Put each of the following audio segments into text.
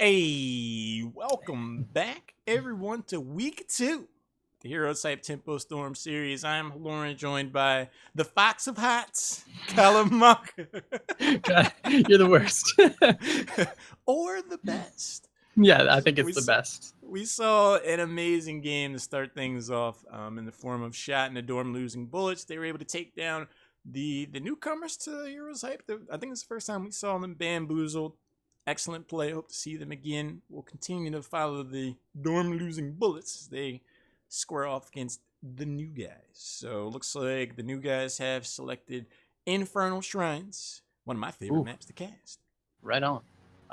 Hey, welcome back, everyone, to week two, the Heroes Hype Tempo Storm series. I'm Lauren, joined by the Fox of Hots, Kalamaka, God, you're the worst. or the best. Yeah, I think We it's the best. we saw an amazing game to start things off in the form of Shot and the Dorm losing bullets. They were able to take down the newcomers to Heroes Hype. I think it's the first time we saw them bamboozled. Excellent play. Hope to see them again. We'll continue to follow the Dorm losing bullets as they square off against the new guys. So looks like the new guys have selected Infernal Shrines, one of my favorite Ooh, maps to cast. right on.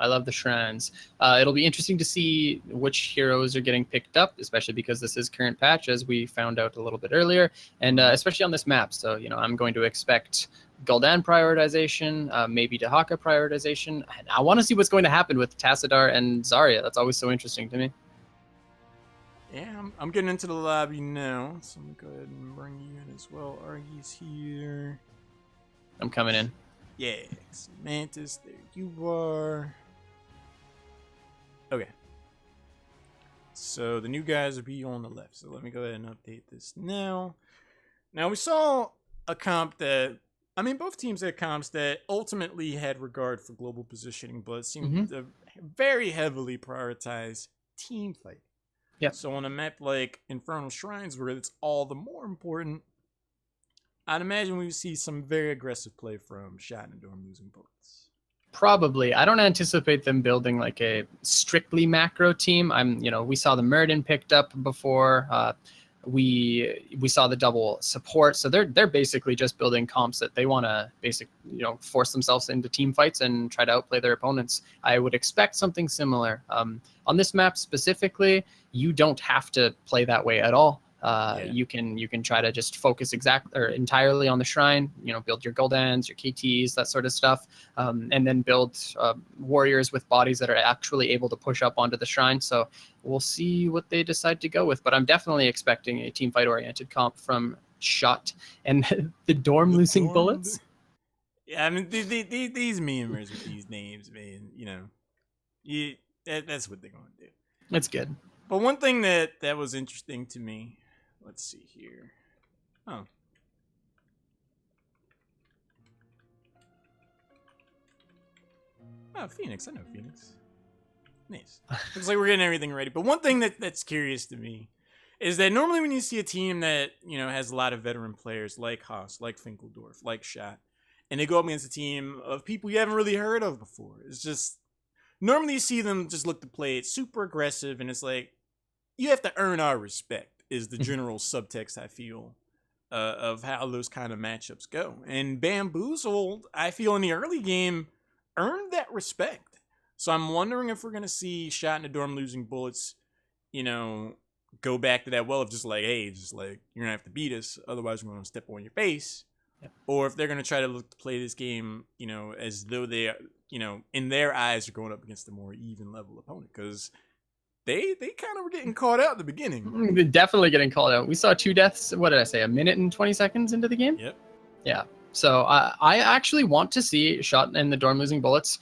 I love the shrines. It'll be interesting to see which heroes are getting picked up, especially because this is current patch, as we found out a little bit earlier, and especially on this map. So, I'm going to expect Gul'dan prioritization, maybe Dehaka prioritization. And I want to see what's going to happen with Tassadar and Zarya. That's always so interesting to me. Yeah, I'm getting into the lobby now, so I'm gonna go ahead and bring you in as well. Argy's here. I'm coming in. Yeah, Mantis, there you are. Okay. So the new guys will be on the left. So let me go ahead and update this now. Now we saw a comp that, I mean, both teams had comps that ultimately had regard for global positioning, but seemed to very heavily prioritize team fight. Yeah. So on a map like Infernal Shrines, where it's all the more important, I'd imagine we would see some very aggressive play from Shot and Dorm losing bullets. Probably. I don't anticipate them building like a strictly macro team. We saw the Murden picked up before. We saw the double support, so they're basically just building comps that they want to force themselves into team fights and try to outplay their opponents. I would expect something similar. On this map specifically, you don't have to play that way at all. You can try to just focus entirely on the shrine. Build your Guldans, your KTs, that sort of stuff, and then build warriors with bodies that are actually able to push up onto the shrine. So we'll see what they decide to go with, but I'm definitely expecting a team fight oriented comp from Shot and the Dorm losing bullets. Yeah, I mean these memers with these names, man. That's what they're gonna do. It's good. But one thing that was interesting to me, let's see here. Oh. Oh, Phoenix. I know Phoenix. Nice. Looks like we're getting everything ready. But one thing that's curious to me is that normally when you see a team that, has a lot of veteran players like Haas, like Finkeldorf, like Shot, and they go up against a team of people you haven't really heard of before, it's just, normally you see them just look to play it super aggressive, and it's like, you have to earn our respect, is the general subtext I feel of how those kind of matchups go. And Bamboozled, I feel in the early game, earned that respect. So I'm wondering if we're going to see Shot in the Dorm losing bullets, go back to that well of just like, hey, just like, you're going to have to beat us, otherwise we're going to step on your face. Yep. Or if they're going to try to look to play this game, as though they, in their eyes are going up against a more even level opponent. Because they kind of were getting caught out at the beginning. They're definitely getting called out. We saw 2 deaths, what did I say, a minute and 20 seconds into the game? Yep. Yeah. So I actually want to see Shot and the Dorm losing bullets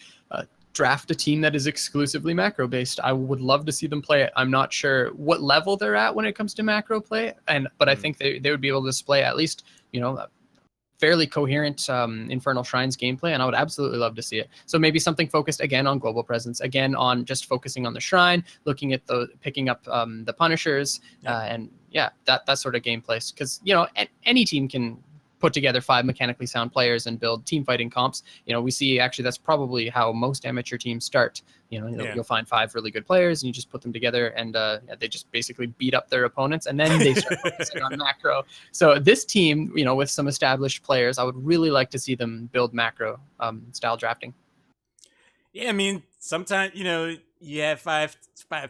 draft a team that is exclusively macro based. I would love to see them play it. I'm not sure what level they're at when it comes to macro play, but I think they would be able to display at least, fairly coherent Infernal Shrines gameplay, and I would absolutely love to see it. So maybe something focused again on global presence, again on just focusing on the shrine, looking at picking up the Punishers, and that sort of gameplay. Because any team can put together 5 mechanically sound players and build team fighting comps. We see actually that's probably how most amateur teams start. You'll find 5 really good players and you just put them together, and they just basically beat up their opponents, and then they start focusing on macro. So this team, with some established players, I would really like to see them build macro style drafting. Yeah, I mean, sometimes, you have five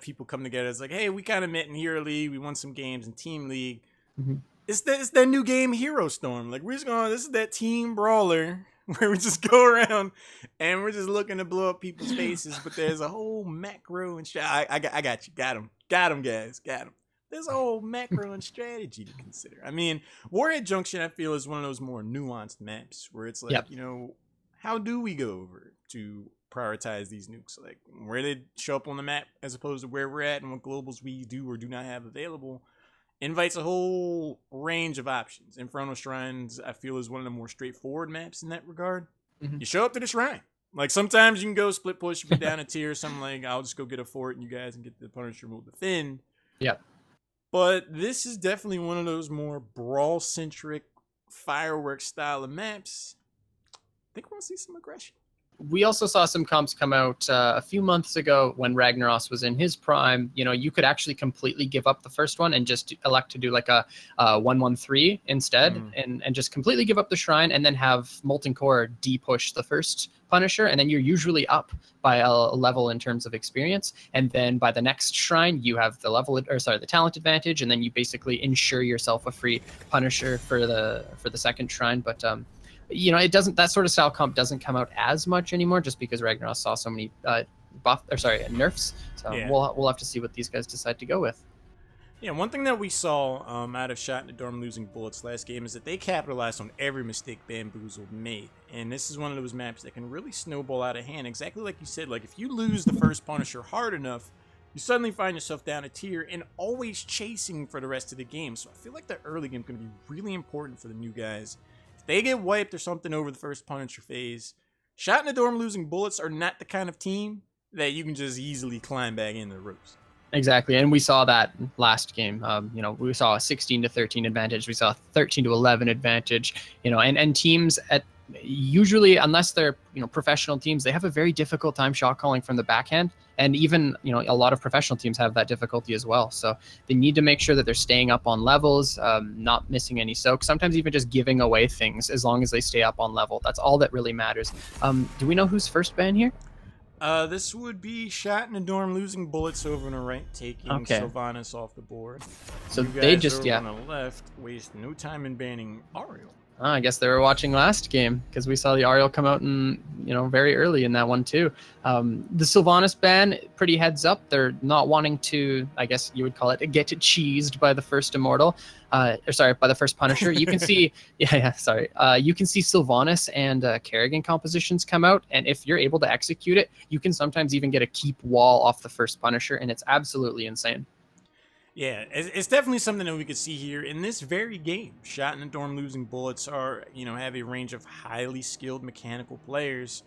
people come together. It's like, hey, we kind of met in Hero League. We won some games in Team League. Mm-hmm. It's that new game, Hero Storm. Like, this is that team brawler where we just go around and we're just looking to blow up people's faces, but there's a whole macro and I got you. Got him, guys. Got him. There's a whole macro and strategy to consider. I mean, Warhead Junction, I feel, is one of those more nuanced maps where it's like, how do we go over to prioritize these nukes, like where they show up on the map as opposed to where we're at and what globals we do or do not have available, invites a whole range of options. Infernal Shrines, I feel, is one of the more straightforward maps in that regard. Mhm. You show up to the shrine. Like sometimes you can go split push if you're down a tier or something, like I'll just go get a fort and you guys can get the Punisher move within. Yep. But this is definitely one of those more brawl centric fireworks style of maps. I think we'll see some aggression. We also saw some comps come out a few months ago when Ragnaros was in his prime. You know, you could actually completely give up the first one and just elect to do like a 1-1-3 instead, and just completely give up the shrine, and then have Molten Core de-push the first Punisher, and then you're usually up by a level in terms of experience. And then by the next shrine, you have the talent advantage, and then you basically ensure yourself a free Punisher for the second shrine. But you know, that sort of style comp doesn't come out as much anymore, just because Ragnaros saw so many nerfs. So Yeah. we'll have to see what these guys decide to go with. Yeah, one thing that we saw out of Shot in the Dorm losing bullets last game is that they capitalized on every mistake Bamboozled made. And this is one of those maps that can really snowball out of hand. Exactly like you said, like if you lose the first Punisher hard enough, you suddenly find yourself down a tier and always chasing for the rest of the game. So I feel like the early game is going to be really important for the new guys. If they get wiped or something over the first Punisher phase, Shot in the Dorm losing bullets are not the kind of team that you can just easily climb back into the ropes. Exactly, and we saw that last game. You know, we saw a 16-13 advantage. We saw a 13-11 advantage. You know, and teams at usually, unless they're professional teams, they have a very difficult time shot calling from the backhand. And even a lot of professional teams have that difficulty as well. So they need to make sure that they're staying up on levels, not missing any soaks. Sometimes even just giving away things as long as they stay up on level. That's all that really matters. Do we know who's first ban here? This would be Shot in the Dorm losing bullets over on the right, taking Sylvanas off the board. So you guys they just over on the left waste no time in banning Ariel. I guess they were watching last game, because we saw the Ariel come out in very early in that one too. The Sylvanas ban, pretty heads up. They're not wanting to, I guess you would call it, get cheesed by the first Immortal. By the first Punisher. You can see, you can see Sylvanas and Kerrigan compositions come out, and if you're able to execute it, you can sometimes even get a keep wall off the first Punisher, and it's absolutely insane. Yeah, it's definitely something that we could see here in this very game. Shot in the Dorm losing bullets are, have a range of highly skilled mechanical players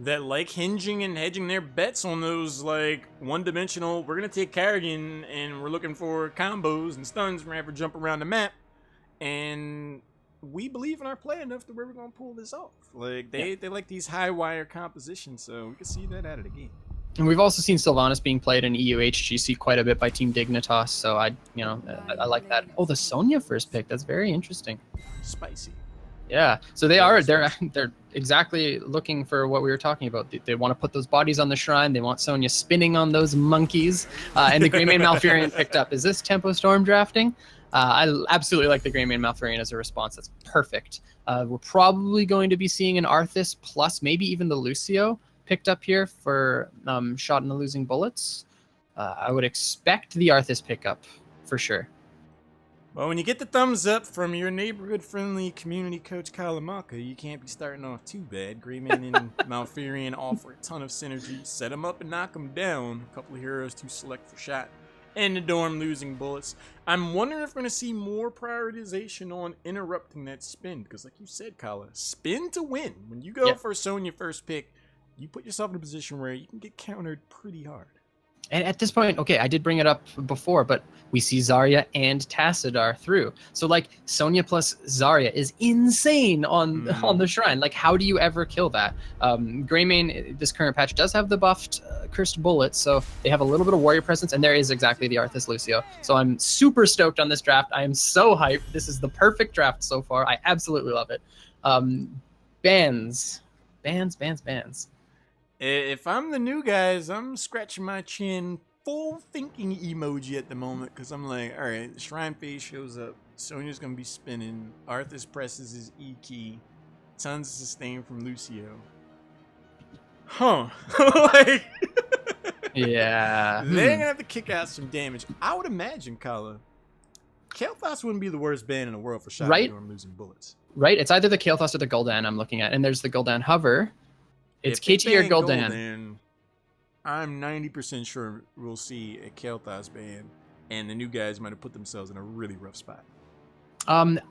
that like hinging and hedging their bets on those, like, one-dimensional, we're going to take Kerrigan and we're looking for combos and stuns whenever jump around the map. And we believe in our play enough to where we're going to pull this off. Like, they like these high-wire compositions, so we can see that out of the game. And we've also seen Sylvanas being played in EUHGC quite a bit by Team Dignitas, so I like that. Oh, the Sonya first pick. That's very interesting. Spicy. Yeah. So they're exactly looking for what we were talking about. They want to put those bodies on the shrine. They want Sonya spinning on those monkeys. And the Greymane Malfurion picked up. Is this Tempo Storm drafting? I absolutely like the Greymane Malfurion as a response. That's perfect. We're probably going to be seeing an Arthas plus maybe even the Lucio picked up here for Shot in the Losing Bullets. I would expect the Arthas pickup for sure. Well, when you get the thumbs up from your neighborhood-friendly community coach Kalamaka, you can't be starting off too bad. Greymane and Malfurion offer a ton of synergy. Set them up and knock them down. A couple of heroes to select for Shot in the Dorm losing bullets. I'm wondering if we're going to see more prioritization on interrupting that spin. Because like you said, Kala, spin to win. When you go for Sonya first pick, you put yourself in a position where you can get countered pretty hard. And at this point, okay, I did bring it up before, but we see Zarya and Tassadar through. So, like, Sonya plus Zarya is insane on the shrine. Like, how do you ever kill that? Greymane, this current patch, does have the buffed Cursed Bullets, so they have a little bit of warrior presence, and there is exactly the Arthas Lucio. So I'm super stoked on this draft. I am so hyped. This is the perfect draft so far. I absolutely love it. Bans. If I'm the new guys, I'm scratching my chin, full thinking emoji at the moment, because I'm like, all right, the Shrine phase shows up. Sonya's going to be spinning. Arthas presses his E key. Tons of sustain from Lucio. Huh. Like, yeah. They're going to have to kick out some damage. I would imagine, Kala, Kael'thas wouldn't be the worst ban in the world for Shot in the Dorm losing bullets. Right? It's either the Kael'thas or the Gul'dan I'm looking at. And there's the Gul'dan Hover. It's If they KT or ban Gul'dan. I'm 90% sure we'll see a Kael'thas ban, and the new guys might have put themselves in a really rough spot.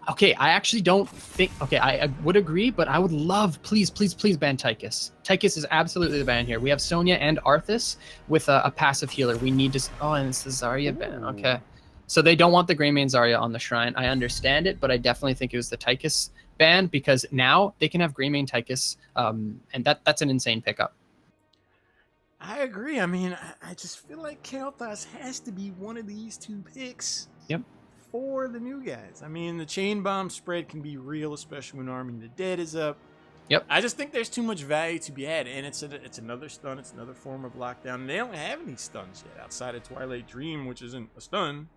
Okay, I actually don't think. Okay, I would agree, but I would love, please ban Tychus. Tychus is absolutely the ban here. We have Sonya and Arthas with a passive healer. We need to. Oh, and it's the Zarya ban. Okay, so they don't want the Greymane Zarya on the shrine. I understand it, but I definitely think it was the Tychus ban because now they can have Greymane Tychus, and that's an insane pickup. I agree. I mean, I just feel like Kael'thas has to be one of these two picks. Yep. For the new guys. I mean, the chain bomb spread can be real, especially when Army of the Dead is up. Yep. I just think there's too much value to be had, and it's another stun. It's another form of lockdown. And they don't have any stuns yet outside of Twilight Dream, which isn't a stun.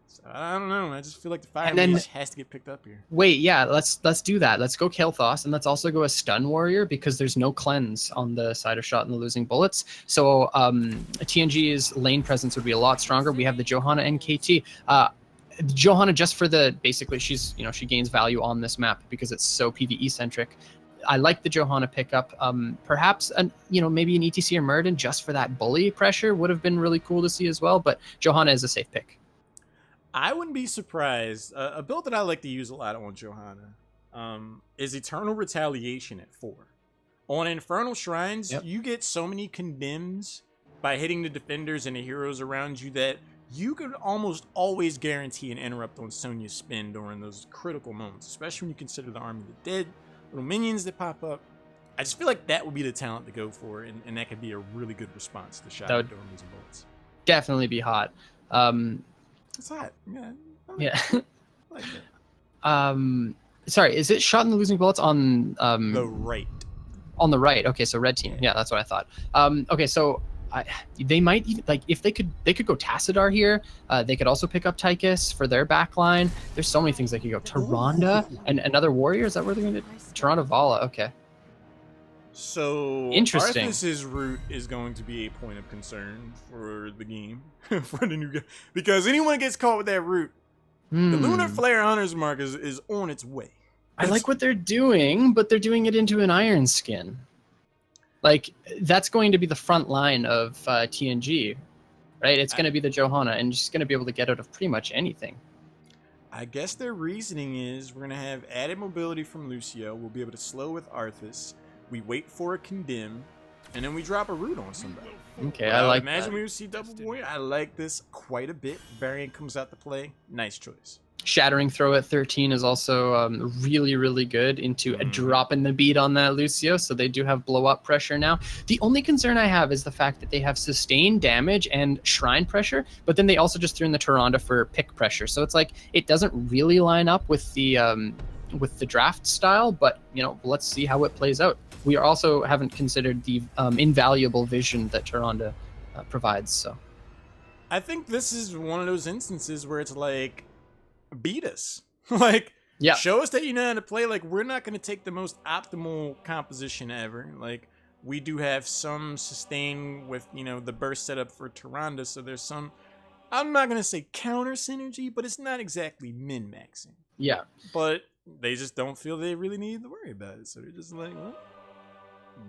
So I don't know. I just feel like the Fire Mage has to get picked up here. Wait, yeah, let's do that. Let's go Kael'thas, and let's also go a stun warrior because there's no cleanse on the side of Shot and the Losing Bullets. So TNG's lane presence would be a lot stronger. We have the Johanna and KT. Johanna, just for the basically, she gains value on this map because it's so PvE centric. I like the Johanna pickup. Perhaps maybe an ETC or Murden just for that bully pressure would have been really cool to see as well. But Johanna is a safe pick. I wouldn't be surprised. A build that I like to use a lot on Johanna is Eternal Retaliation at 4. On Infernal Shrines, you get so many condemns by hitting the defenders and the heroes around you that you could almost always guarantee an interrupt on Sonya's spin during those critical moments, especially when you consider the Army of the Dead, little minions that pop up. I just feel like that would be the talent to go for, and that could be a really good response to Shot and Losing Bullets. Definitely be hot. It's hot. Yeah. I like that. Sorry, is it Shot and the Losing Bullets on the right? On the right. Okay, so red team. Yeah, that's what I thought. Okay, so they might even, like, if they could go Tassadar here. They could also pick up Tychus for their backline. There's so many things they could go. Tyrande and another warrior. Is that where they're going to? Tyrande Vala. Okay. So interesting. Arthas's route is going to be a point of concern for the game for the new guy because anyone gets caught with that route, the Lunar Flare Hunter's Mark is on its way. I like what they're doing, but they're doing it into an Iron Skin. Like, that's going to be the front line of TNG, right? It's going to be the Johanna, and she's going to be able to get out of pretty much anything. I guess their reasoning is we're going to have added mobility from Lucio. We'll be able to slow with Arthas. We wait for a condemn, and then we drop a root on somebody. Okay, I like imagine we would see double warrior. I like this quite a bit. Variant comes out to play. Nice choice. Shattering Throw at 13 is also really, really good into dropping the beat on that Lucio, so they do have blow-up pressure now. The only concern I have is the fact that they have sustained damage and shrine pressure, but then they also just threw in the Tyrande for pick pressure, so it's like it doesn't really line up with the draft style, but let's see how it plays out. We also haven't considered the invaluable vision that Tyrande provides. So I think this is one of those instances where it's like, beat us. Like, show us that you know how to play. Like, we're not going to take the most optimal composition ever. Like, we do have some sustain with, the burst setup for Tyrande, so there's some, I'm not going to say counter synergy, but it's not exactly min-maxing. Yeah. But they just don't feel they really need to worry about it. So they're just like, well,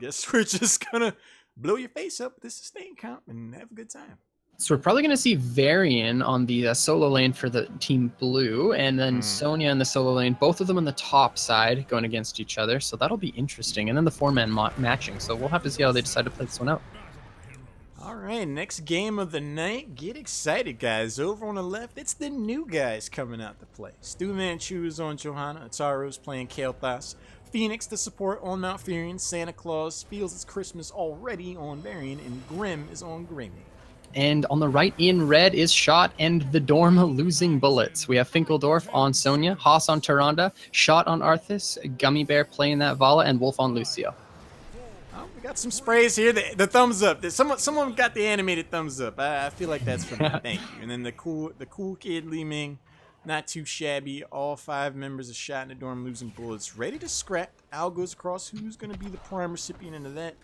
guess we're just going to blow your face up with this sustain comp and have a good time. So we're probably going to see Varian on the solo lane for the team blue, and then Sonya in the solo lane, both of them on the top side going against each other. So that'll be interesting. And then the 4-man matching. So we'll have to see how they decide to play this one out. All right, next game of the night. Get excited, guys. Over on the left, it's the new guys coming out to play. Stu Manchu is on Johanna. Ataro's playing Kael'thas. Phoenix, the support on Mount Furion. Santa Claus feels it's Christmas already on Varian. And Grim is on Greymane. And on the right in red is Shot and the Dorm Losing Bullets. We have Finkeldorf on Sonya, Haas on Tyrande, Shot on Arthas, Gummy Bear playing that Vala, and Wolf on Lucio. Oh, we got some sprays here. The thumbs up. Someone got the animated thumbs up. I feel like that's for me. Thank you. And then the cool kid Li Ming, not too shabby. All 5 members of Shot and the Dorm Losing Bullets ready to scrap. Al goes across. Who's going to be the prime recipient into that?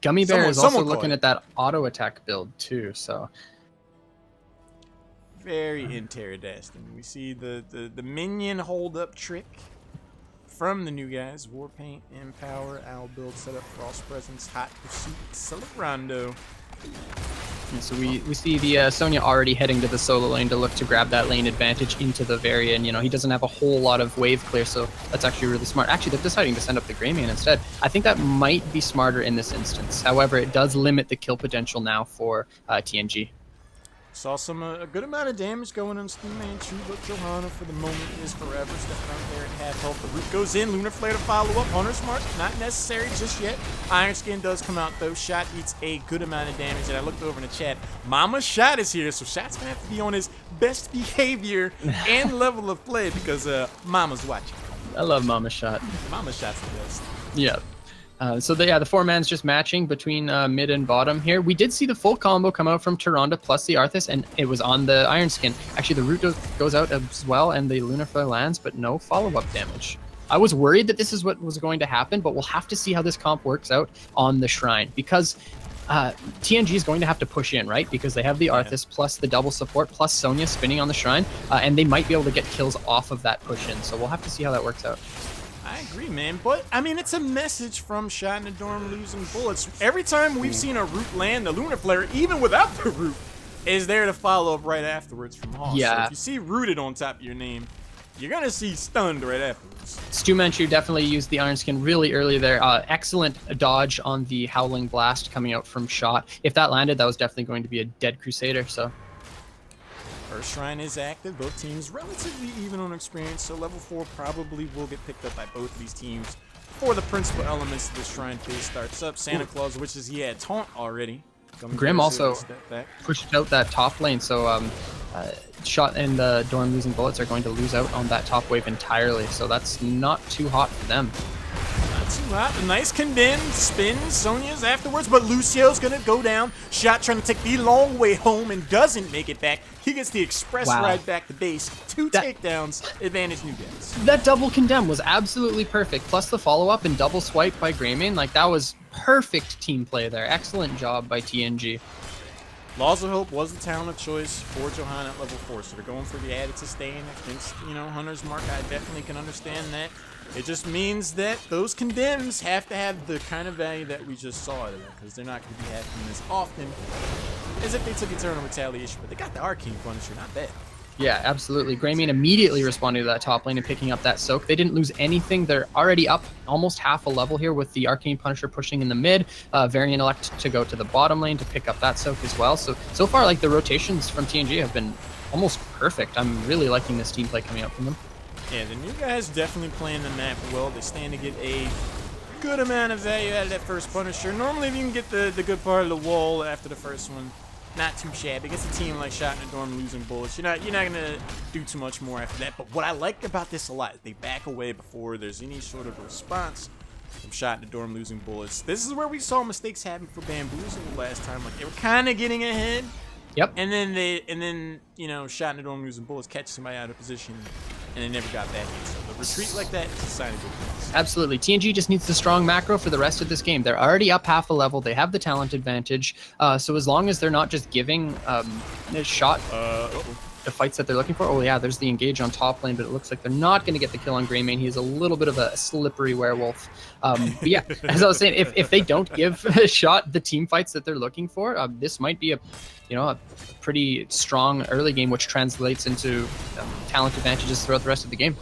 Gummy Bear is also looking at that auto attack build too, so very interesting. We see the minion hold up trick from the new guys. Warpaint, Empower, Owl Build, Setup, Frost Presence, Hot Pursuit, Celebrando. And so we see the Sonya already heading to the solo lane to look to grab that lane advantage into the Varian. You know, he doesn't have a whole lot of wave clear, so that's actually really smart. Actually, they're deciding to send up the Greymane instead. I think that might be smarter in this instance. However, it does limit the kill potential now for TNG. Saw a good amount of damage going on Stu Manchu, but Johanna for the moment is forever. Stepping out there at half health. The root goes in. Lunar Flare to follow up. Hunter's Mark, not necessary just yet. Iron Skin does come out though. Shot eats a good amount of damage. And I looked over in the chat. Mama Shot is here, so Shot's gonna have to be on his best behavior and level of play because Mama's watching. I love Mama Shot. Mama Shot's the best. Yeah. So the 4-man's just matching between mid and bottom here. We did see the full combo come out from Tyrande plus the Arthas, and it was on the Iron Skin. Actually, the root goes out as well, and the Lunar Flare lands, but no follow-up damage. I was worried that this is what was going to happen, but we'll have to see how this comp works out on the Shrine, because TNG is going to have to push in, right? Because they have the Arthas plus the double support plus Sonya spinning on the Shrine, and they might be able to get kills off of that push in. So we'll have to see how that works out. I agree, man. But, I mean, it's a message from Shot in the Dorm losing bullets. Every time we've seen a root land, the Lunar Flare, even without the root, is there to follow up right afterwards from Hoss. Yeah. So if you see rooted on top of your name, you're going to see stunned right afterwards. Stu Manchu definitely used the Iron Skin really early there. Excellent dodge on the Howling Blast coming out from Shot. If that landed, that was definitely going to be a dead Crusader, so... First Shrine is active. Both teams relatively even on experience, so level 4 probably will get picked up by both of these teams before the principal elements of the Shrine phase starts up. Santa Claus wishes he had Taunt already. Grim also pushed out that top lane, so Shot and the Dorm losing bullets are going to lose out on that top wave entirely, so that's not too hot for them. Not too hot. A nice condemned spin. Sonya's afterwards, but Lucio's gonna go down. Shot trying to take the long way home and doesn't make it back. He gets the express ride back to base. 2 takedowns. Advantage new guys. That double condemn was absolutely perfect. Plus the follow-up and double swipe by Greymane. Like, that was perfect team play there. Excellent job by TNG. Laws of Hope was the talent of choice for Johanna at level 4, so they're going for the added sustain against, you know, Hunter's Mark. I definitely can understand that. It just means that those condemns have to have the kind of value that we just saw out of them, because they're not going to be happening as often as if they took Eternal Retaliation, but they got the Arcane Punisher, not bad. Yeah, absolutely. Greymane immediately responding to that top lane and picking up that soak. They didn't lose anything. They're already up almost half a level here with the Arcane Punisher pushing in the mid. Varian elect to go to the bottom lane to pick up that soak as well. So far, like, the rotations from TNG have been almost perfect. I'm really liking this team play coming out from them. Yeah, the new guys definitely playing the map well. They stand to get a good amount of value out of that first Punisher. Normally, if you can get the good part of the wall after the first one, not too shabby. Against a team like Shot in the Dorm losing bullets, you're not gonna do too much more after that. But what I like about this a lot is they back away before there's any sort of response from Shot in the Dorm losing bullets. This is where we saw mistakes happen for Bamboozle last time. Like, they were kind of getting ahead. Yep. And then you know, Shot in the Dorm losing bullets catch somebody out of position, and they never got back in. So the retreat like that is a sign of good things. Absolutely. TNG just needs the strong macro for the rest of this game. They're already up half a level. They have the talent advantage. So as long as they're not just giving a shot the fights that they're looking for. Oh yeah, there's the engage on top lane, but it looks like they're not going to get the kill on Greymane. He's a little bit of a slippery werewolf. But yeah, as I was saying, if they don't give a shot the team fights that they're looking for, this might be a pretty strong early game, which translates into talent advantages throughout the rest of the game.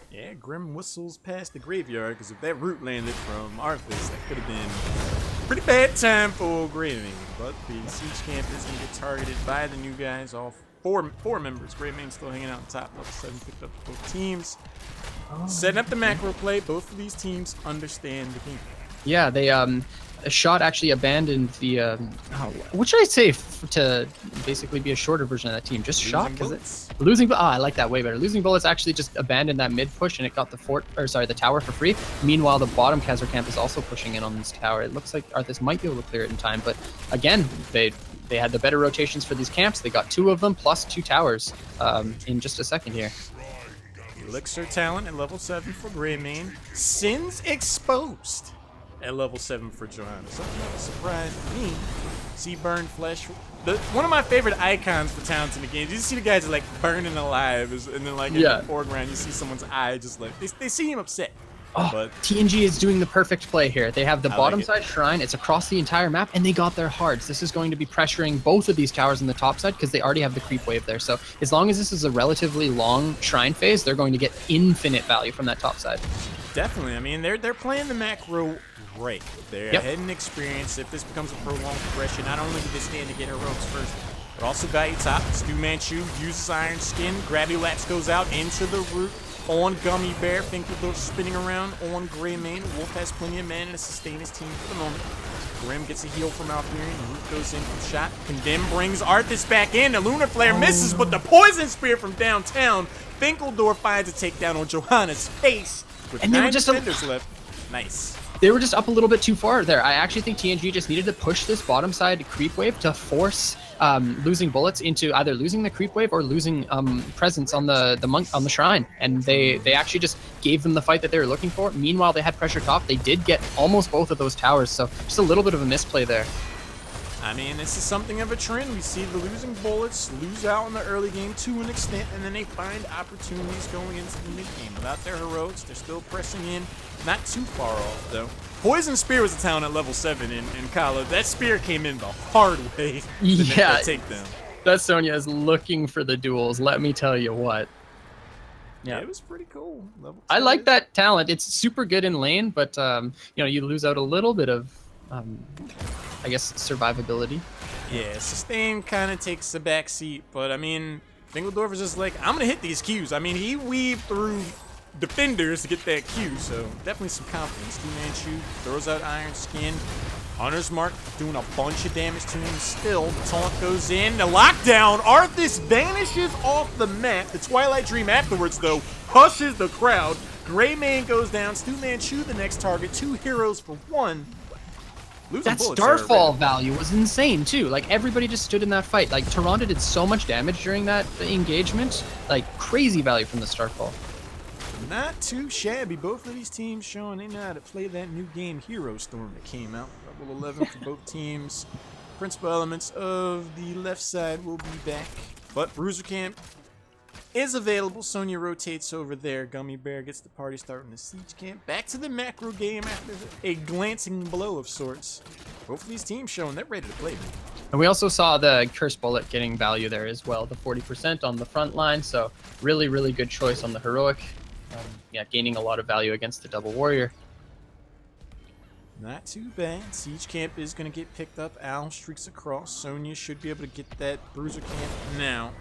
Yeah, Grim whistles past the graveyard, because if that root landed from Arthas, that could have been a pretty bad time for Greymane. But the Siege Camp is going to get targeted by the new guys, all four members. Greymane still hanging out on top. Level 7 picked up both teams. Setting up the macro play. Both of these teams understand the game. Yeah, they Shot actually abandoned the what should I say to basically be a shorter version of that team? Just Shot, because it's losing. Oh, I like that way better. Losing bullets actually just abandoned that mid push, and it got the tower for free. Meanwhile, the bottom Khazar camp is also pushing in on this tower. It looks like Arthas might be able to clear it in time, but again, they had the better rotations for these camps. They got 2 of them plus 2 towers in just a second here. Elixir talent at level 7 for Greymane. Sins exposed at level 7 for Johanna. Something that surprised me. See Burn Flesh. One of my favorite icons for talents in the game. You see the guys that, like, burning alive, and then like in the foreground you see someone's eye just like they seem upset. Oh, But TNG is doing the perfect play here. They have the I like bottom it. side shrine. It's across the entire map, and they got their hards. This is going to be pressuring both of these towers on the top side because they already have the creep wave there. So as long as this is a relatively long shrine phase, they're going to get infinite value from that top side. definitely, I mean, they're playing the macro right. They're Yep. ahead in experience. If this becomes a prolonged progression, not only do they stand to get heroics first, but also value top. Stu Manchu uses Iron Skin. Gravity Lapse goes out into the root on Gummy Bear. Finkeldorf spinning around on Greymane. Wolf has plenty of mana to sustain his team for the moment. Grim gets a heal from Altherian. Root goes in from shot. Condemn brings Arthas back in. The Lunar Flare misses, but the Poison Spear from downtown. Finkeldorf finds a takedown on Johanna's face with And they were 9 just defenders left. Nice. They were just up a little bit too far there. I actually think TNG just needed to push this bottom side creep wave to force losing bullets into either losing the creep wave or losing presence on the monk on the shrine. And they actually just gave them the fight that they were looking for. Meanwhile, they had pressure top. They did get almost both of those towers. So just a little bit of a misplay there. I mean, this is something of a trend. We see the losing bullets lose out in the early game to an extent, and then they find opportunities going into the mid game. Without their heroics, they're still pressing in. Not too far off, though. Poison Spear was a talent at level 7 in college. That spear came in the hard way to make Yeah. that takedown. That Sonya is looking for the duels. Let me tell you what. Yeah, it was pretty cool. Level I 2. like that talent. It's super good in lane, but you lose out a little bit of, I guess, survivability. Yeah, sustain kind of takes a back seat, but I mean, Fingeldorf is just like, I'm gonna hit these Qs. I mean, he weaved through defenders to get that Q, so definitely some confidence. Stu Manchu throws out Iron Skin. Hunter's Mark doing a bunch of damage to him still. The taunt goes in. The lockdown. Arthas vanishes off the map. The Twilight Dream afterwards, though, hushes the crowd. Greymane goes down. Stu Manchu the next target. 2 heroes for 1. Losing That bullets there, Starfall value was insane too. Like everybody just stood in that fight. Like Tyrande did so much damage during that engagement. Like crazy value from the Starfall. Not too shabby. Both of these teams showing they know how to play that new game Hero Storm that came out. Level 11 for both teams. Principal elements of the left side will be back. But Bruiser Camp is available. Sonya rotates over there. Gummy Bear gets the party started in the Siege Camp. Back to the macro game after a glancing blow of sorts. Both of these teams showing they're ready to play. And we also saw the Curse Bullet getting value there as well. The 40% on the front line. So really, really good choice on the heroic. Gaining a lot of value against the Double Warrior. Not too bad. Siege Camp is going to get picked up. Al streaks across. Sonya should be able to get that Bruiser Camp now.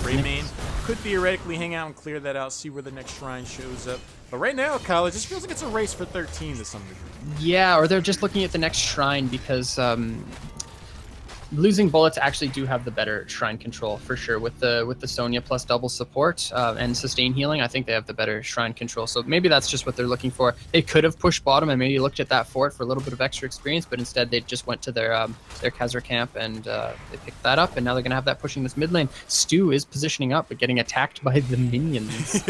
Greymane could theoretically hang out and clear that out, see where the next shrine shows up. But right now, College, this feels like it's a race for 13 to some degree. Yeah, or they're just looking at the next shrine because losing bullets actually do have the better shrine control for sure with the Sonya plus double support and sustain healing. I think they have the better shrine control, so maybe that's just what they're looking for. They could have pushed bottom and maybe looked at that fort for a little bit of extra experience, but instead they just went to their Khazar camp and they picked that up, and now they're gonna have that pushing this mid lane. Stu is positioning up but getting attacked by the minions.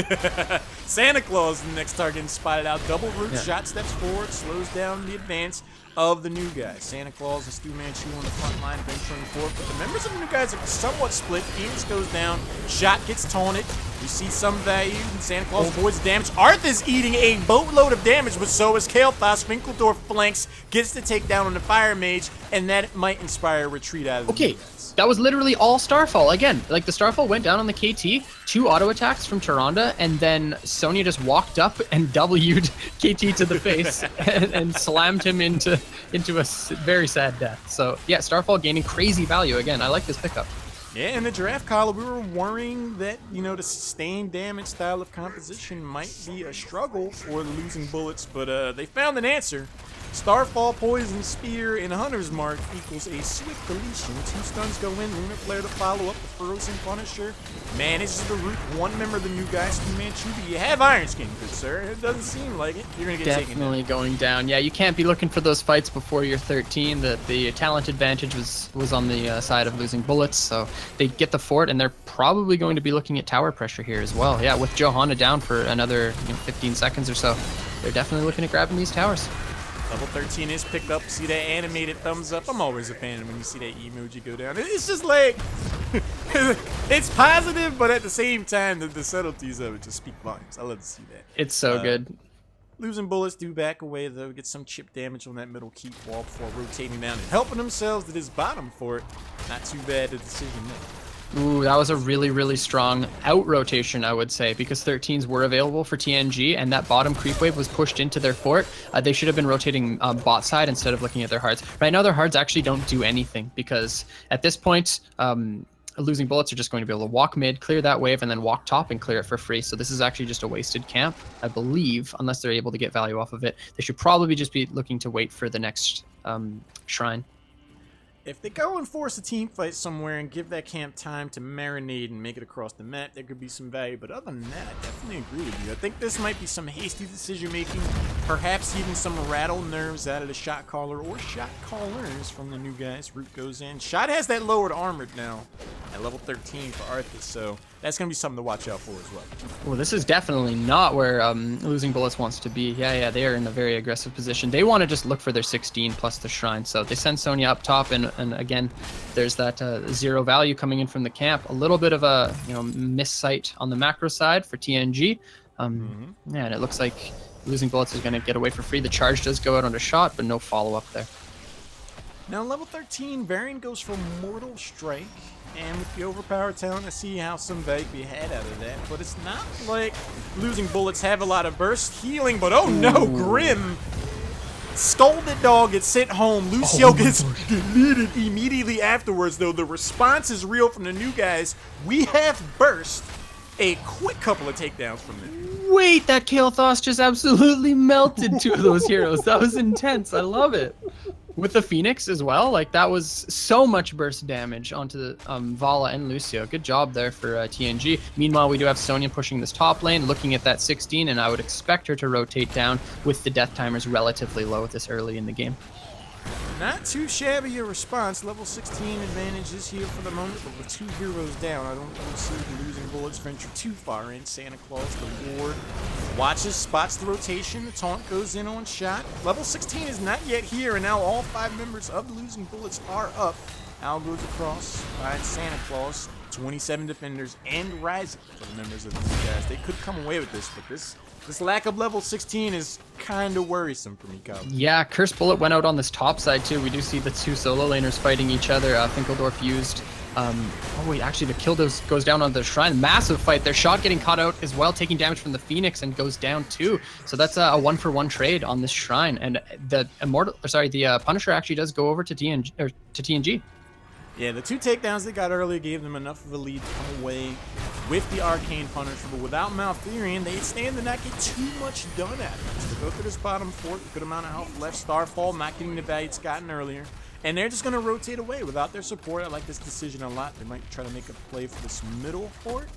Santa Claus is the next target and spotted out. Double root shot steps forward, slows down the advance of the new guys. Santa Claus and Stu Manchu on the front line, venturing forward, but the members of the new guys are somewhat split. Phoenix goes down, shot gets taunted. We see some value, and Santa Claus avoids damage. Arthas eating a boatload of damage, but so is Kael'thas. Finkeldorf flanks, gets the takedown on the Fire Mage, and that might inspire a retreat out of the new guys. That was literally all Starfall. Again, like the Starfall went down on the KT, 2 auto attacks from Tyrande, and then Sonya just walked up and W'd KT to the face and slammed him into a very sad death. So yeah, Starfall gaining crazy value again. I like this pickup. Yeah, in the draft column, we were worrying that, the sustained damage style of composition might be a struggle for the losing bullets, but they found an answer. Starfall, Poison Spear, and Hunter's Mark equals a swift deletion. 2 stuns go in, Lunar Flare to follow up, the Frozen Punisher manages to root 1 member of the new guys, Stu Manchu. You have Iron Skin, good sir. It doesn't seem like it. You're going to get taken down. Definitely going down. Yeah, you can't be looking for those fights before you're 13. The talent advantage was on the side of losing bullets, so they get the fort, and they're probably going to be looking at tower pressure here as well. Yeah, with Johanna down for another 15 seconds or so, they're definitely looking at grabbing these towers. Level 13 is picked up. See that animated thumbs up? I'm always a fan when you see that emoji go down. It's just like, it's positive, but at the same time, the subtleties of it just speak volumes. I love to see that. It's so good. Losing Bullets do back away, though. Get some chip damage on that middle keep wall before rotating down and helping themselves to this bottom fort. Not too bad a decision there. Ooh, that was a really, really strong out rotation, I would say, because 13s were available for TNG, and that bottom creep wave was pushed into their fort. They should have been rotating bot side instead of looking at their hards. Right now, their hards actually don't do anything, because at this point, Losing Bullets are just going to be able to walk mid, clear that wave, and then walk top and clear it for free. So this is actually just a wasted camp, I believe, unless they're able to get value off of it. They should probably just be looking to wait for the next shrine. If they go and force a team fight somewhere and give that camp time to marinate and make it across the map, there could be some value. But other than that, I definitely agree with you. I think this might be some hasty decision making, perhaps even some rattled nerves out of the shot caller or shot callers from the new guys. Root goes in. Shot has that lowered armored now at level 13 for Arthas, so that's going to be something to watch out for as well. Well, this is definitely not where Losing Bullets wants to be. Yeah, they are in a very aggressive position. They want to just look for their 16 plus the shrine. So they send Sonya up top, and again, there's that 0 value coming in from the camp. A little bit of a miss sight on the macro side for TNG. Yeah, and it looks like Losing Bullets is going to get away for free. The charge does go out on a shot, but no follow-up there. Now, level 13, Varian goes for Mortal Strike. And with the overpowered talent, I see how some value be had out of that. But it's not like Losing Bullets have a lot of burst healing. But oh no, Grim! Scalded Dog gets sent home. Lucio gets deleted immediately afterwards, though. The response is real from the new guys. We have burst. A quick couple of takedowns from them. Wait, that Kael'thas just absolutely melted two of those heroes. That was intense. I love it. With the Phoenix as well, like that was so much burst damage onto the Vala and Lucio. Good job there for TNG. Meanwhile, we do have Sonya pushing this top lane, looking at that 16, and I would expect her to rotate down with the death timers relatively low this early in the game. Not too shabby a response. Level 16 advantage is here for the moment, but with 2 heroes down, I don't really see the Losing Bullets venture too far in. Santa Claus, the ward, watches, spots the rotation. The taunt goes in on shot. Level 16 is not yet here, and now all 5 members of the Losing Bullets are up. Al goes across, finds Santa Claus, 27 defenders, and rising for the members of these guys. They could come away with this, but this lack of level 16 is kind of worrisome for me, Kyle. Yeah, Curse Bullet went out on this top side too. We do see the 2 solo laners fighting each other. Finkeldorf used. Oh wait, actually the kill goes down on the shrine. Massive fight. Their shot getting caught out as well, taking damage from the Phoenix and goes down too. So that's a 1-for-1 trade on this shrine. And the Punisher actually does go over to TNG. Yeah, the 2 takedowns they got earlier gave them enough of a lead to come away with the Arcane Punisher, but without Malfurion, they stand to not get too much done at it. So they go through this bottom fort, good amount of health left, Starfall not getting the value it's gotten earlier, and they're just going to rotate away without their support. I like this decision a lot. They might try to make a play for this middle fort.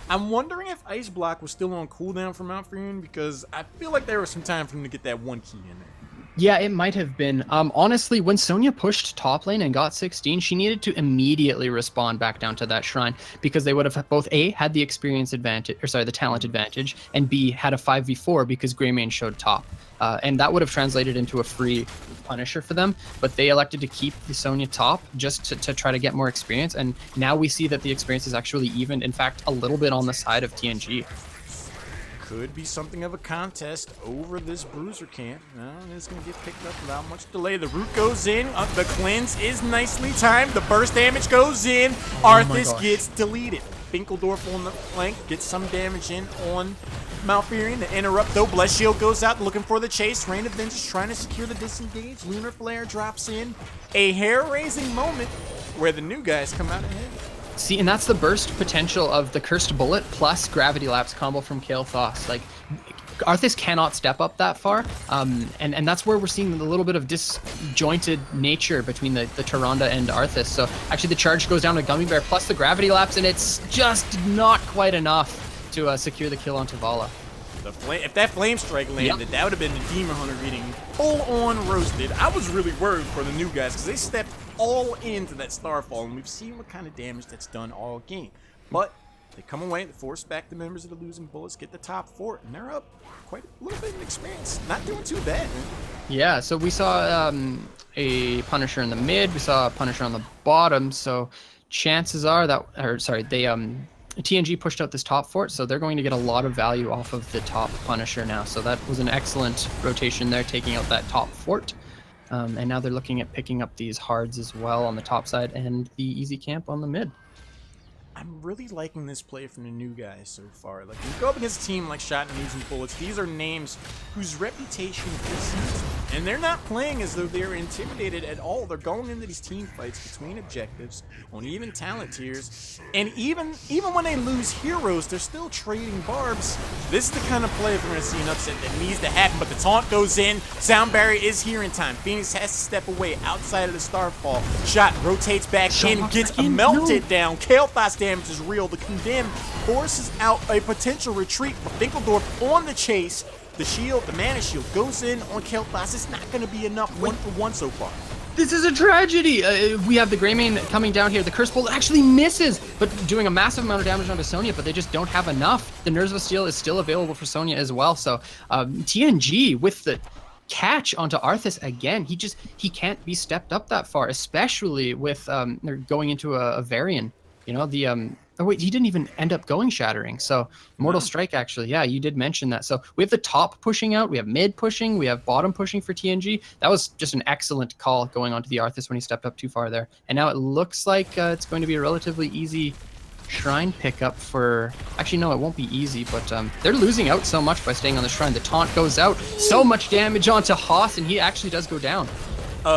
I'm wondering if Ice Block was still on cooldown for Malfurion, because I feel like there was some time for him to get that 1 key in there. Yeah, it might have been. Honestly, when Sonya pushed top lane and got 16, she needed to immediately respond back down to that shrine, because they would have both A, had the experience advantage, the talent advantage, and B, had a 5v4 because Greymane showed top. And that would have translated into a free Punisher for them, but they elected to keep the Sonya top just to try to get more experience, and now we see that the experience is actually evened, in fact, a little bit on the side of TNG. Could be something of a contest over this Bruiser camp. No, it's going to get picked up without much delay. The root goes in. The cleanse is nicely timed. The burst damage goes in. Arthas gets deleted. Finkeldorf on the flank gets some damage in on Malfurion. The interrupt, though. Bless Shield goes out looking for the chase. Rain of Vengeance trying to secure the disengage. Lunar Flare drops in. A hair-raising moment where the new guys come out ahead. See, and that's the burst potential of the Cursed Bullet plus Gravity Lapse combo from Kael'thas. Like, Arthas cannot step up that far, and that's where we're seeing a little bit of disjointed nature between the Tyrande and Arthas. So actually the charge goes down to Gummy Bear plus the Gravity Lapse, and it's just not quite enough to secure the kill onto Vala. If that Flame Strike landed, that would have been the Demon Hunter getting full-on roasted. I was really worried for the new guys because they stepped all into that Starfall, and we've seen what kind of damage that's done all game. But they come away, they force back the members of the Losing Bullets, get the top fort, and they're up quite a little bit of experience. Not doing too bad, man. Yeah, so we saw a Punisher in the mid, we saw a Punisher on the bottom, so chances are that, they TNG pushed out this top fort, so they're going to get a lot of value off of the top Punisher now. So that was an excellent rotation there, taking out that top fort. And now they're looking at picking up these hards as well on the top side and the easy camp on the mid. I'm really liking this play from the new guys so far. Like, when you go up against a team like Shot and Losing Bullets, these are names whose reputation precedes, and they're not playing as though they're intimidated at all. They're going into these team fights between objectives on even talent tiers, and even when they lose heroes, they're still trading barbs. This is the kind of play if we're going to see an upset that needs to happen, but the taunt goes in. Sound barrier is here in time. Phoenix has to step away outside of the Starfall. Shot rotates back in, gets melted down. Kael'thas damage is real. The Condemn forces out a potential retreat, but Finkeldorf on the chase. The shield, the mana shield, goes in on Kael'thas. It's not going to be enough. 1-for-1 so far. This is a tragedy. We have the Greymane coming down here. The Curse Bolt actually misses, but doing a massive amount of damage onto Sonya, but they just don't have enough. The Nerves of Steel is still available for Sonya as well. So TNG with the catch onto Arthas again. He can't be stepped up that far, especially with they're going into a Varian. You know, the oh wait, he didn't even end up going Shattering. So Mortal Strike, actually, yeah, you did mention that. So we have the top pushing out, we have mid pushing, we have bottom pushing for TNG. That was just an excellent call going onto the Arthas when he stepped up too far there. And now it looks like it's going to be a relatively easy Shrine pickup for... Actually, no, it won't be easy, but they're losing out so much by staying on the Shrine. The taunt goes out, so much damage onto Haas, and he actually does go down.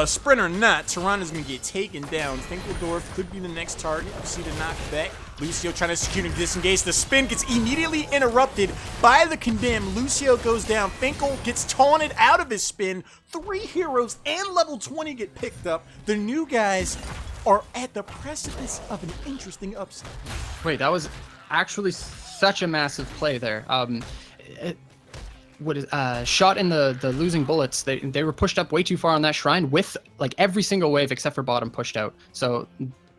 Sprinter not. Tyrannus going to get taken down. Finkeldorf could be the next target. You see the knockback. Lucio trying to execute and disengage. The spin gets immediately interrupted by the Condemn. Lucio goes down. Finkel gets taunted out of his spin. 3 heroes and level 20 get picked up. The new guys are at the precipice of an interesting upset. Wait, that was actually such a massive play there. Shot in the losing bullets, they were pushed up way too far on that Shrine with like every single wave except for bottom pushed out. So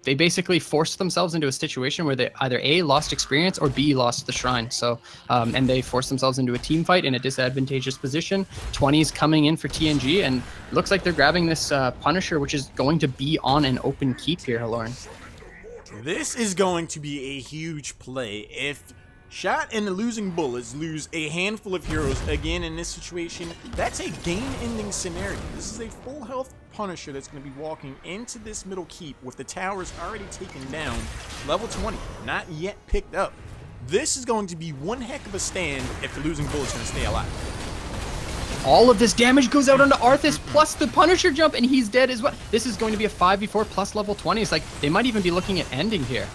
they basically forced themselves into a situation where they either A, lost experience, or B, lost the Shrine. So and they forced themselves into a team fight in a disadvantageous position. 20's coming in for TNG, and it looks like they're grabbing this Punisher, which is going to be on an open keep here, Lauren. This is going to be a huge play. If Shot and the Losing Bullets lose a handful of heroes again in this situation, that's a game-ending scenario. This is a full health Punisher that's going to be walking into this middle keep with the towers already taken down. Level 20, not yet picked up. This is going to be one heck of a stand if the Losing Bullets are going to stay alive. All of this damage goes out onto Arthas, plus the Punisher jump, and he's dead as well. This is going to be a 5v4 plus level 20. It's like they might even be looking at ending here.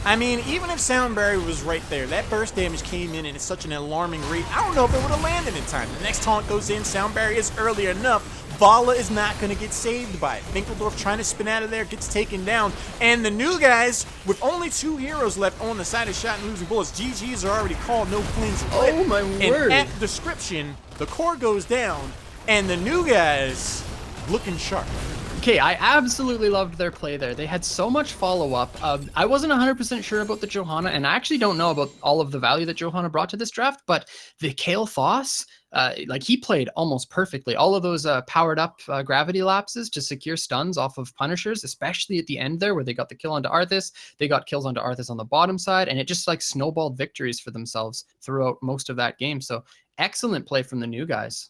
I mean, even if Sound Barrier was right there, that burst damage came in and it's such an alarming rate. I don't know if it would have landed in time. The next taunt goes in, Sound Barrier is early enough. Vala is not going to get saved by it. Finkeldorf trying to spin out of there, gets taken down. And the new guys, with only 2 heroes left on the side of Shot and Losing Bullets, GGs are already called, no planes lit. Oh my word. And at the description, the core goes down, and the new guys looking sharp. Okay, I absolutely loved their play there. They had so much follow-up. I wasn't 100% sure about the Johanna, and I actually don't know about all of the value that Johanna brought to this draft, but the Kael'thas, like he played almost perfectly. All of those powered up gravity lapses to secure stuns off of Punishers, especially at the end there where they got the kill onto Arthas. They got kills onto Arthas on the bottom side, and it just like snowballed victories for themselves throughout most of that game. So excellent play from the new guys.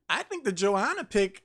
I think the Johanna pick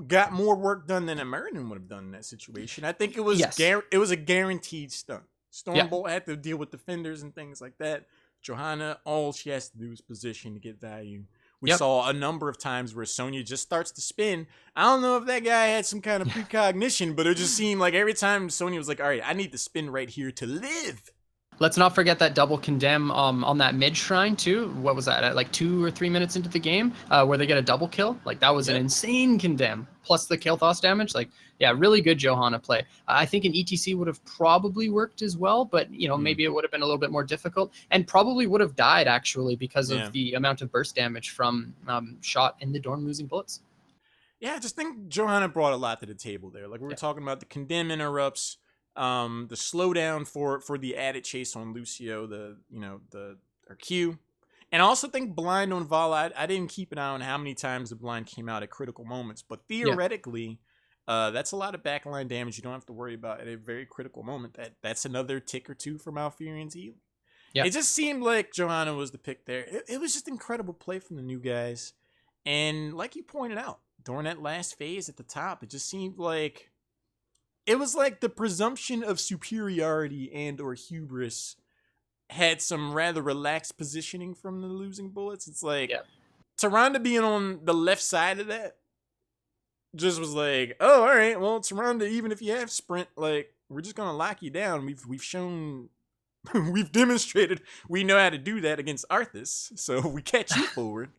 got more work done than a Meriden would have done in that situation. I think it was it was a guaranteed stun. Stormbolt had to deal with defenders and things like that. Johanna, all she has to do is position to get value. We saw a number of times where Sonya just starts to spin. I don't know if that guy had some kind of precognition, but it just seemed like every time Sonya was like, all right, I need to spin right here to live. Let's not forget that double Condemn on that mid Shrine too. What was that, at like 2 or 3 minutes into the game, where they get a double kill? Like that was an insane Condemn, plus the Kael'thas damage. Like, yeah, really good Johanna play. I think an ETC would have probably worked as well, but you know, maybe it would have been a little bit more difficult, and probably would have died actually because of the amount of burst damage from Shot and the Dorm Losing Bullets. Yeah, I just think Johanna brought a lot to the table there. Like we were talking about the Condemn interrupts. The slowdown for the added chase on Lucio, the Q, and I also think blind on Vala. I didn't keep an eye on how many times the blind came out at critical moments, but theoretically, That's a lot of backline damage you don't have to worry about at a very critical moment. That's another tick or two for Malfurion's healing. Yeah. It just seemed like Johanna was the pick there. It was just incredible play from the new guys. And like you pointed out, during that last phase at the top, it just seemed like it was like the presumption of superiority and or hubris had some rather relaxed positioning from the losing bullets. It's like Tyrande being on the left side of that just was like, oh, all right, well, Tyrande, even if you have sprint, like, we're just gonna lock you down. We've shown we've demonstrated we know how to do that against Arthas, so we catch you forward.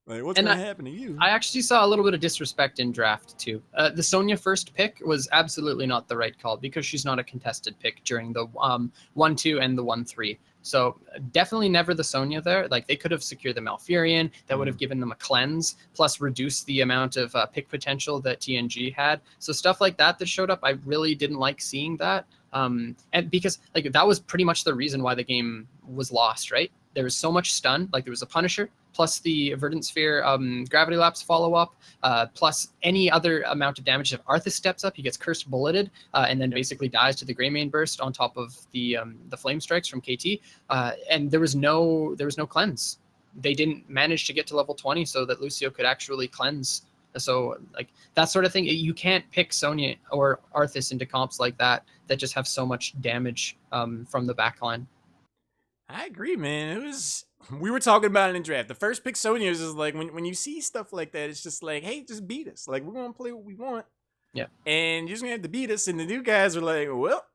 Like, what's gonna happen to you? I actually saw a little bit of disrespect in draft too. The Sonya first pick was absolutely not the right call because she's not a contested pick during the 1-2 and the 1-3. So definitely never the Sonya there. Like they could have secured the Malfurion. That would have given them a cleanse, plus reduced the amount of pick potential that TNG had. So stuff like that showed up, I really didn't like seeing that. And because like that was pretty much the reason why the game was lost, right? There was so much stun, like there was a Punisher, plus the Verdant Sphere Gravity Lapse follow-up, plus any other amount of damage. If Arthas steps up, he gets Cursed Bulleted, and then basically dies to the Greymane Burst on top of the Flame Strikes from KT. And there was no cleanse. They didn't manage to get to level 20 so that Lucio could actually cleanse. So like that sort of thing, you can't pick Sonya or Arthas into comps like that just have so much damage from the backline. I agree, man. We were talking about it in draft. The first pick Sonya is just like when you see stuff like that, it's just like, hey, just beat us. Like we're gonna play what we want. Yeah. And you're just gonna have to beat us. And the new guys are like, well,